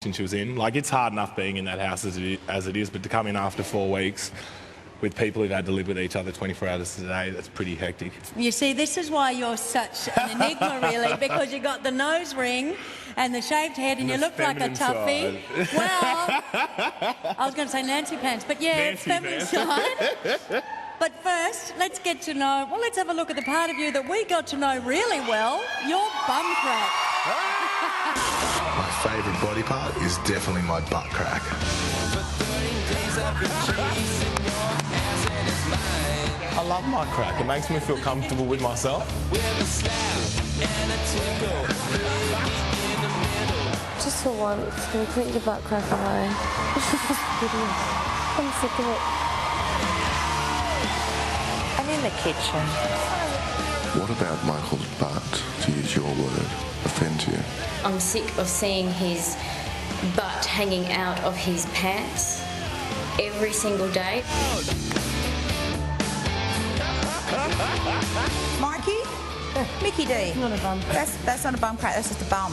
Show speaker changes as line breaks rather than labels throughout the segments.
she was in. Like, it's hard enough being in that house as it is, but to come in after 4 weeks with people who've had to live with each other 24 hours a day, that's pretty hectic.
You see, this is why you're such an enigma, really, because you got the nose ring and the shaved head and you look like a toughie.
Side.
Well, I was going to say Nancy pants, but yeah, it's feminine side. But first, let's get to know, well, let's have a look at the part of you that we got to know really well, your bum crack.
My favourite body part is definitely my butt crack.
I love my crack. It makes me feel comfortable with myself.
Just for once, can you put your butt crack away? I'm sick of it.
I'm in the kitchen.
What about Michael's butt, to use your word, offends you?
I'm sick of seeing his butt hanging out of his pants every single day.
Mikey? Mickey D.
Not a bum crack.
That's not a bum crack, that's just a bum.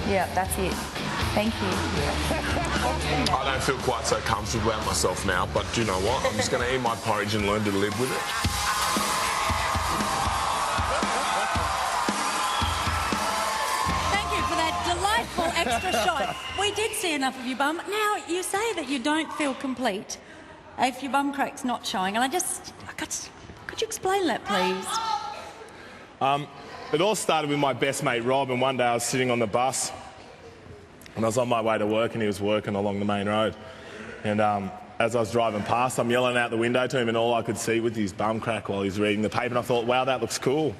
Yeah, that's it. Thank you.
I don't feel quite so comfortable about myself now, but do you know what? I'm just going to eat my porridge and learn to live with it.
Thank you for that delightful extra shot. We did see enough of your bum. Now, you say that you don't feel complete if your bum crack's not showing, and could you explain that, please?
It all started with my best mate, Rob, and one day I was sitting on the bus and I was on my way to work and he was working along the main road. And as I was driving past, I'm yelling out the window to him and all I could see was his bum crack while he's reading the paper, and I thought, wow, that looks cool.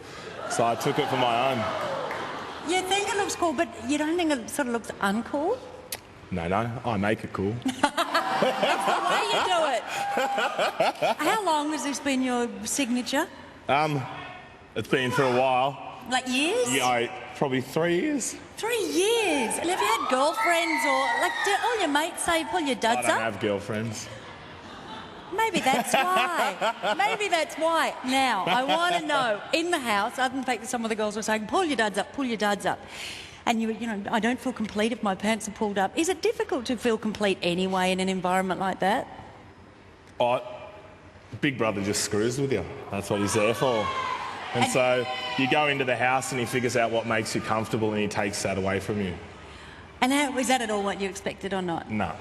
So I took it for my own.
You think it looks cool, but you don't think it sort of looks uncool?
No, I make it cool.
That's the way you do it. How long has this been your signature?
It's been for a while.
Like years?
Yeah, probably 3 years.
3 years? And have you had girlfriends or, like, do all your mates say pull your duds
I don't
up?
have girlfriends.
Maybe that's why. Maybe that's why. Now, I want to know, in the house, other than the fact that some of the girls were saying, pull your duds up, pull your duds up. And you know, I don't feel complete if my pants are pulled up. Is it difficult to feel complete anyway in an environment like that?
Oh, Big Brother just screws with you. That's what he's there for. And so you go into the house and he figures out what makes you comfortable and he takes that away from you.
And is that at all what you expected or not?
No.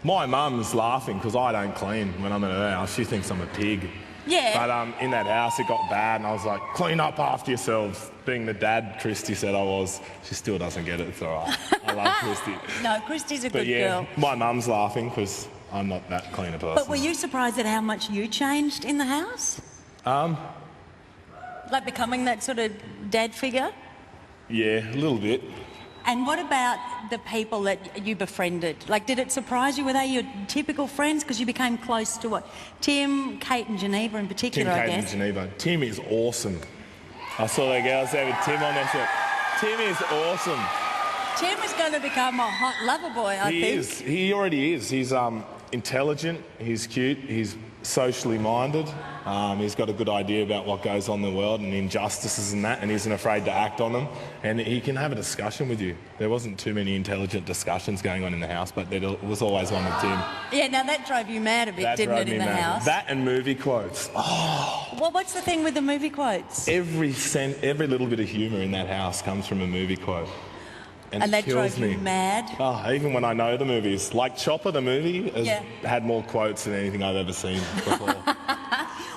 My mum's laughing because I don't clean when I'm in her house. She thinks I'm a pig.
Yeah.
But in that house it got bad and I was like, clean up after yourselves. Being the dad Christy said I was, she still doesn't get it. It's all right. I love Christy.
No, Christy's a
But
good
yeah,
girl.
my mum's laughing because I'm not that clean a person.
But were you surprised at how much you changed in the house? Like becoming that sort of dad figure?
Yeah, a little bit.
And what about the people that you befriended? Like, did it surprise you? Were they your typical friends? Because you became close to what? Tim, Kate and Geneva in particular,
Tim,
I
Kate
guess.
and Geneva. Tim is awesome. I saw the girls there with Tim on there. So, Tim is awesome.
Tim is going to become a hot lover boy, I think.
He is. He already is. He's intelligent, he's cute, he's socially minded. He's got a good idea about what goes on in the world and injustices and that, and isn't afraid to act on them. And he can have a discussion with you. There wasn't too many intelligent discussions going on in the house, but there was always one with Tim.
Yeah, now that drove you mad a bit, didn't it, in the house?
That and movie quotes. Oh.
Well, what's the thing with the movie quotes?
Every little bit of humour in that house comes from a movie quote.
And that
kills
drove
me.
you mad?
Oh, even when I know the movies. Like Chopper, the movie, has had more quotes than anything I've ever seen before.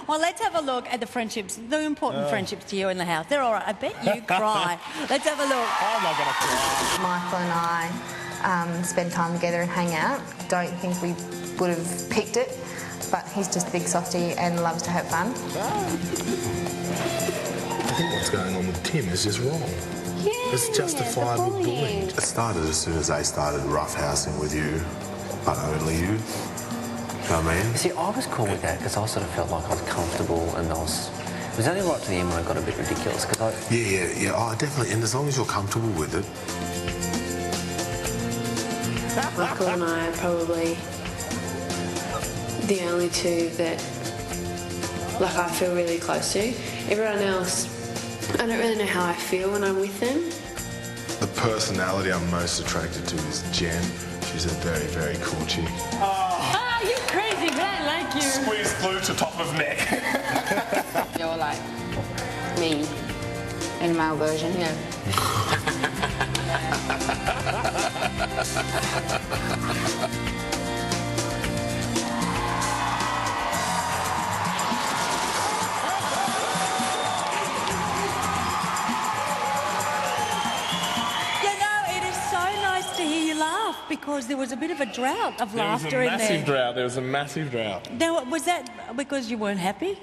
Well, let's have a look at the friendships, the important friendships to you in the house. They're all right. I bet you cry. Let's have a look.
I'm not going to cry.
Michael and I spend time together and hang out. Don't think we would have picked it, but he's just a big softie and loves to have fun.
I think what's going on with Tim is just wrong.
Yeah,
It's justifiable
the bullying.
It started as soon as they started roughhousing with you, but only you. You know what I mean?
See, I was cool with that because I sort of felt like I was comfortable and it was only right to the end when I got a bit ridiculous because I...
Yeah. Oh, definitely. And as long as you're comfortable with it.
Michael and I are probably the only two that, like, I feel really close to. Everyone else, I don't really know how I feel when I'm with them.
The personality I'm most attracted to is Jen. She's a very, very cool chick.
Ah, you crazy man, like you.
Squeeze glue to top of neck.
You're like me in a male version, yeah.
Because there was a bit of a drought of laughter in there.
There was a massive drought.
Now, was that because you weren't happy?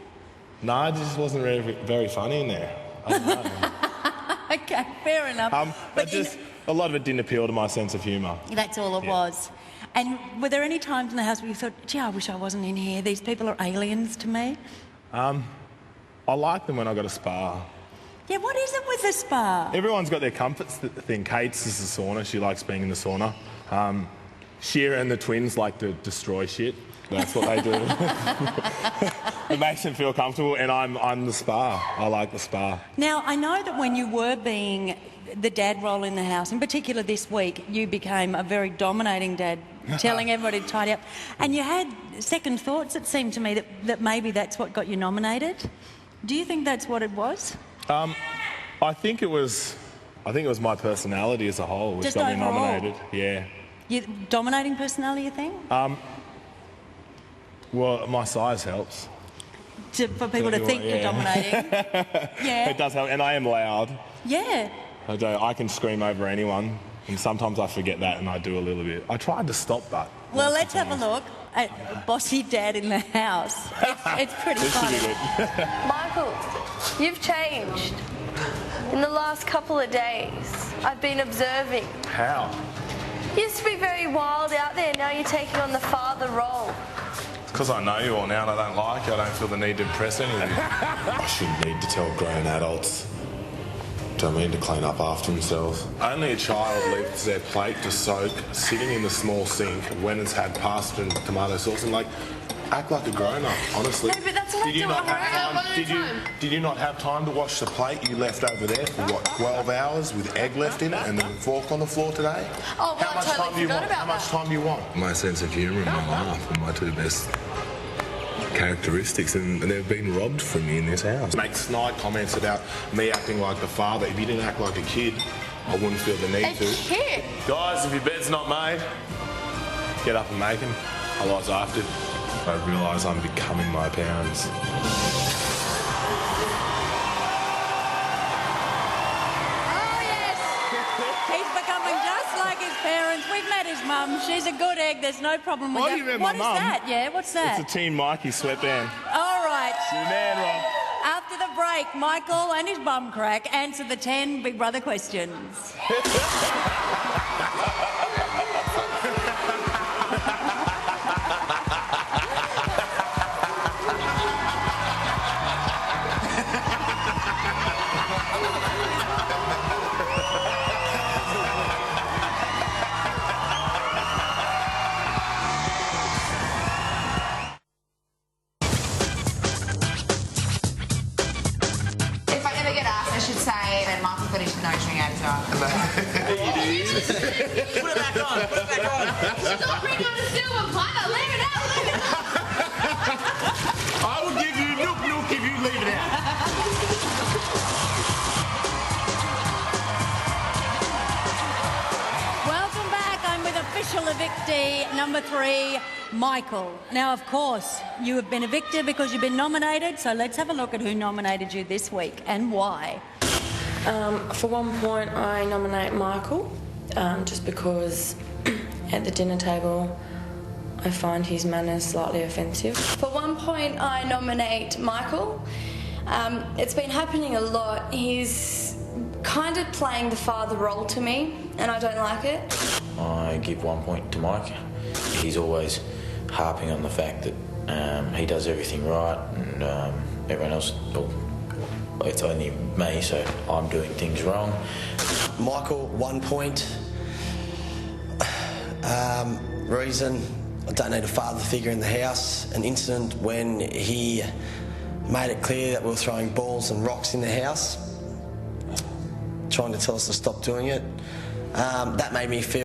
No, it just wasn't very funny in there. I don't know.
Okay, fair enough.
But a lot of it didn't appeal to my sense of humour.
That's all it was. And were there any times in the house where you thought, gee, I wish I wasn't in here. These people are aliens to me?
I like them when I got a spa.
Yeah, what is it with the spa?
Everyone's got their comforts thing. Kate's is the sauna. She likes being in the sauna. Shira and the twins like to destroy shit. That's what they do. It makes them feel comfortable, and I'm the spa. I like the spa.
Now, I know that when you were being the dad role in the house, in particular this week, you became a very dominating dad, telling everybody to tidy up. And you had second thoughts, it seemed to me, that maybe that's what got you nominated. Do you think that's what it was?
I think it was my personality as a whole which
Just
got me
overall?
nominated. Yeah.
Your dominating personality, you think?
Well, my size helps.
For people to think you're dominating. Yeah.
It does help, and I am loud.
Yeah.
I can scream over anyone, and sometimes I forget that and I do a little bit. I tried to stop that.
Well, let's have a look at bossy dad in the house. It's pretty
This should
funny.
be good.
Michael, you've changed. In the last couple of days, I've been observing.
How?
You used to be very wild out there, now you're taking on the father role.
It's because I know you all now and I don't like you. I don't feel the need to impress anyone.
I shouldn't need to tell grown adults, do you know what I mean, to clean up after themselves.
Only a child leaves their plate to soak, sitting in the small sink when it's had pasta and tomato sauce, and act like a grown-up, honestly.
No, but that's what I do at home.
Did you not have time to wash the plate you left over there for, 12 hours with egg left in it and the fork on the floor today?
Oh, well, I totally forgot about
How much time do you want?
My sense of humour and my laugh are my two best characteristics, and they've been robbed from me in this house.
Make snide comments about me acting like the father. If you didn't act like a kid, I wouldn't feel the need to.
Kid?
Guys, if your bed's not made, get up and make them. Otherwise, I have to. I realise I'm becoming my parents.
Oh, yes. He's becoming just like his parents. We've met his mum. She's a good egg. There's no problem with
Oh,
that.
you met
What
my
is
mum?
that? Yeah, what's that?
It's a Team Mikey sweatband.
All right.
You're the man, Rob.
After the break, Michael and his bum crack answer the 10 Big Brother questions.
If I ever get asked, I should say that Michael got his nose ring out his eye.
Put it back on, put it back on.
Stop bringing on a silver platter, leave it out, leave it out.
I will give you nook if you leave it out.
Welcome back. I'm with official evictee number 3, Michael. Now, of course, you have been evicted because you've been nominated, so let's have a look at who nominated you this week and why.
For one point, I nominate Michael, just because at the dinner table I find his manners slightly offensive.
For one point, I nominate Michael. It's been happening a lot. He's kind of playing the father role to me, and I don't like it.
I give 1 point to Mike. He's always harping on the fact that he does everything right, and everyone else, well, it's only me, so I'm doing things wrong.
Michael, 1 point. Reason, I don't need a father figure in the house. An incident when he made it clear that we were throwing balls and rocks in the house, trying to tell us to stop doing it. That made me feel